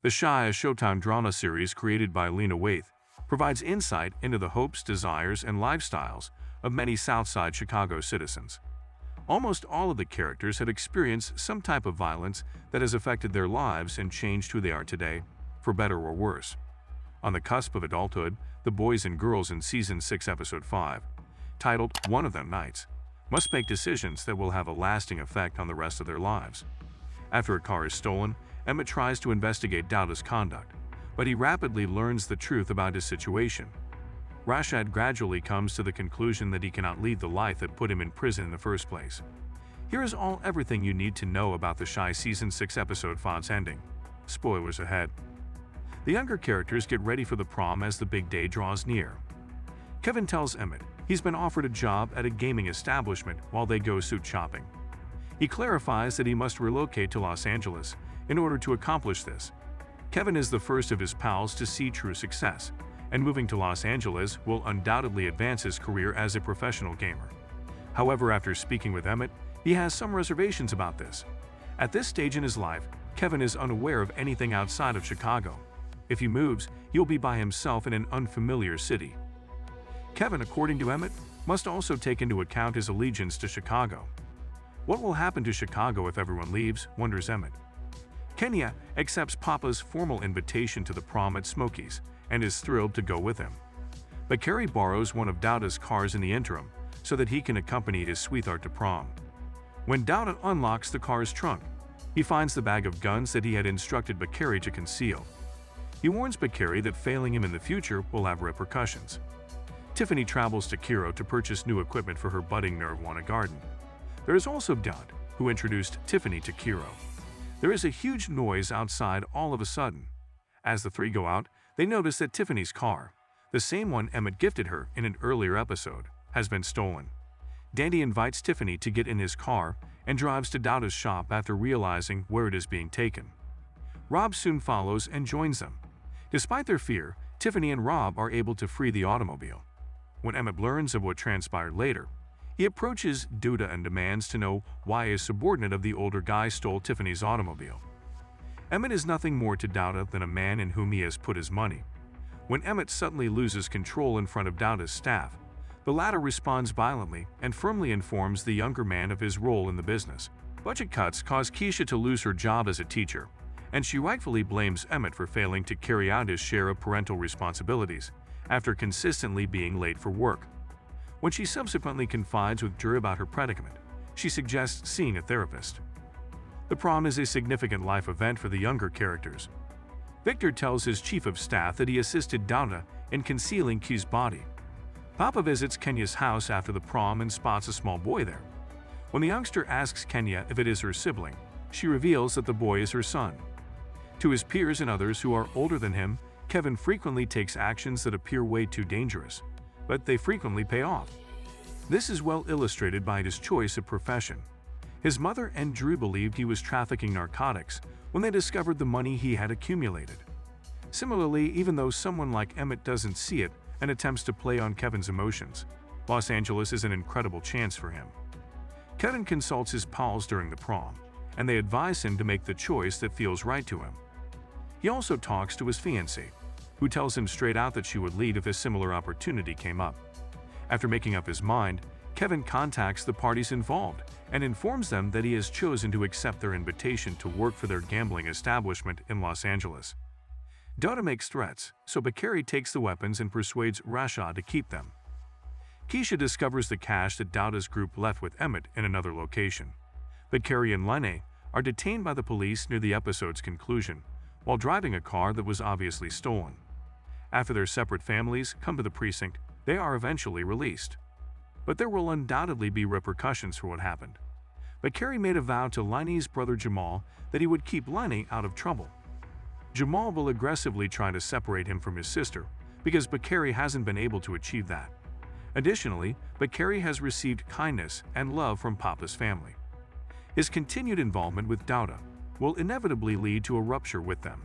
The Shy, a Showtime drama series created by Lena Waithe, provides insight into the hopes, desires, and lifestyles of many Southside Chicago citizens. Almost all of the characters had experienced some type of violence that has affected their lives and changed who they are today, for better or worse. On the cusp of adulthood, the boys and girls in Season 6, Episode 5, titled One of Them Nights, must make decisions that will have a lasting effect on the rest of their lives. After a car is stolen, Emmett tries to investigate Dowda's conduct, but he rapidly learns the truth about his situation. Rashad gradually comes to the conclusion that he cannot lead the life that put him in prison in the first place. Here is everything you need to know about The Shy Season 6 Episode 5's ending. Spoilers ahead. The younger characters get ready for the prom as the big day draws near. Kevin tells Emmett he's been offered a job at a gaming establishment while they go suit shopping. He clarifies that he must relocate to Los Angeles in order to accomplish this. Kevin is the first of his pals to see true success, and moving to Los Angeles will undoubtedly advance his career as a professional gamer. However, after speaking with Emmett, he has some reservations about this. At this stage in his life, Kevin is unaware of anything outside of Chicago. If he moves, he'll be by himself in an unfamiliar city. Kevin, according to Emmett, must also take into account his allegiance to Chicago. What will happen to Chicago if everyone leaves, wonders Emmett. Kenya accepts Papa's formal invitation to the prom at Smokey's and is thrilled to go with him. But Carrie borrows one of Dowda's cars in the interim so that he can accompany his sweetheart to prom. When Dowda unlocks the car's trunk, he finds the bag of guns that he had instructed Bakari to conceal. He warns Bakari that failing him in the future will have repercussions. Tiffany travels to Kiro to purchase new equipment for her budding marijuana garden. There is also Dud, who introduced Tiffany to Kiro. There is a huge noise outside all of a sudden. As the three go out, they notice that Tiffany's car, the same one Emmett gifted her in an earlier episode, has been stolen. Dandy invites Tiffany to get in his car and drives to Dowda's shop after realizing where it is being taken. Rob soon follows and joins them. Despite their fear, Tiffany and Rob are able to free the automobile. When Emmett learns of what transpired later, he approaches Dowda and demands to know why a subordinate of the older guy stole Tiffany's automobile. Emmett is nothing more to Dowda than a man in whom he has put his money. When Emmett suddenly loses control in front of Dowda's staff, the latter responds violently and firmly informs the younger man of his role in the business. Budget cuts cause Keisha to lose her job as a teacher, and she rightfully blames Emmett for failing to carry out his share of parental responsibilities after consistently being late for work. When she subsequently confides with Drew about her predicament, she suggests seeing a therapist. The prom is a significant life event for the younger characters. Victor tells his chief of staff that he assisted Dowda in concealing Key's body. Papa visits Kenya's house after the prom and spots a small boy there. When the youngster asks Kenya if it is her sibling, she reveals that the boy is her son. To his peers and others who are older than him, Kevin frequently takes actions that appear way too dangerous, but they frequently pay off. This is well illustrated by his choice of profession. His mother and Drew believed he was trafficking narcotics when they discovered the money he had accumulated. Similarly, even though someone like Emmett doesn't see it and attempts to play on Kevin's emotions, Los Angeles is an incredible chance for him. Kevin consults his pals during the prom, and they advise him to make the choice that feels right to him. He also talks to his fiancée, who tells him straight out that she would leave if a similar opportunity came up. After making up his mind, Kevin contacts the parties involved and informs them that he has chosen to accept their invitation to work for their gambling establishment in Los Angeles. Dowda makes threats, so Bakari takes the weapons and persuades Rashad to keep them. Keisha discovers the cash that Dowda's group left with Emmett in another location. Bakari and Lene are detained by the police near the episode's conclusion while driving a car that was obviously stolen. After their separate families come to the precinct, they are eventually released. But there will undoubtedly be repercussions for what happened. Bakari made a vow to Lene's brother Jamal that he would keep Lene out of trouble. Jamal will aggressively try to separate him from his sister because Bakari hasn't been able to achieve that. Additionally, Bakari has received kindness and love from Papa's family. His continued involvement with Dowda will inevitably lead to a rupture with them.